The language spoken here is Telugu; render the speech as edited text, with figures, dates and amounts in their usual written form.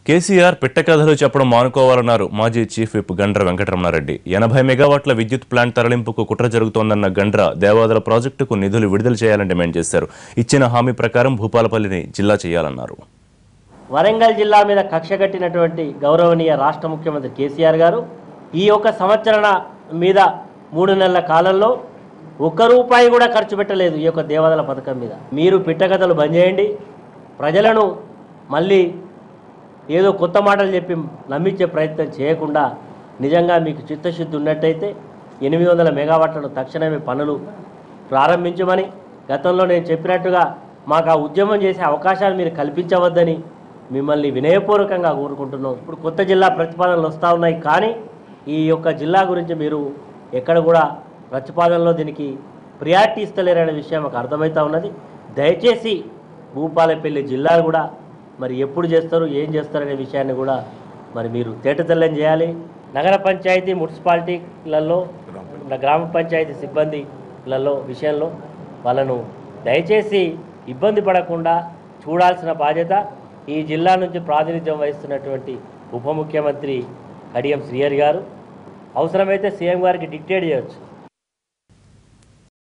కేసీఆర్ పిట్టకథలు చెప్పడం మానుకోవాలన్నారు మాజీ చీఫ్ విప్ గండ్ర వెంకటరమణారెడ్డి. 80 మెగావాట్ల విద్యుత్ ప్లాంట్ తరలింపుకు కుట్ర జరుగుతోందన్న గండ్ర దేవాదుల ప్రాజెక్టుకు నిధులు విడుదల చేయాలని డిమాండ్ చేశారు. ఇచ్చిన హామీ ప్రకారం భూపాలపల్లిని జిల్లా చేయాలన్నారు. వరంగల్ జిల్లా మీద కక్ష కట్టినటువంటి గౌరవనీయ రాష్ట్ర ముఖ్యమంత్రి కేసీఆర్ గారు ఈ యొక్క సంవత్సరణ మీద 3 నెలల కాలంలో ₹1 కూడా ఖర్చు పెట్టలేదు. ఈ యొక్క దేవాదుల పథకం మీద మీరు పిట్టకథలు బంద్ చేయండి. ప్రజలను మళ్ళీ ఏదో కొత్త మాటలు చెప్పి నమ్మించే ప్రయత్నం చేయకుండా నిజంగా మీకు చిత్తశుద్ధి ఉన్నట్టయితే 800 మెగావాట్లను తక్షణమే పనులు ప్రారంభించమని గతంలో నేను చెప్పినట్టుగా మాకు ఆ ఉద్యమం చేసే అవకాశాలు మీరు కల్పించవద్దని మిమ్మల్ని వినయపూర్వకంగా కోరుకుంటున్నాం. ఇప్పుడు కొత్త జిల్లా ప్రతిపాదనలు వస్తూ ఉన్నాయి, కానీ ఈ యొక్క జిల్లా గురించి మీరు ఎక్కడ కూడా ప్రతిపాదనలో దీనికి ప్రియారిటీ ఇస్తలేరనే విషయం మాకు అర్థమవుతూ ఉన్నది. దయచేసి భూపాలపల్లి జిల్లా కూడా మరి ఎప్పుడు చేస్తారు, ఏం చేస్తారనే విషయాన్ని కూడా మరి మీరు తేటతెల్లం చేయాలి. నగర పంచాయతీ మున్సిపాలిటీలలో గ్రామ పంచాయతీ సిబ్బందిలలో విషయంలో వాళ్ళను దయచేసి ఇబ్బంది పడకుండా చూడాల్సిన బాధ్యత ఈ జిల్లా నుంచి ప్రాతినిధ్యం వహిస్తున్నటువంటి ఉప ముఖ్యమంత్రి కడియం శ్రీహరి గారు. అవసరమైతే సీఎం గారికి డిక్టేట్ చేయవచ్చు.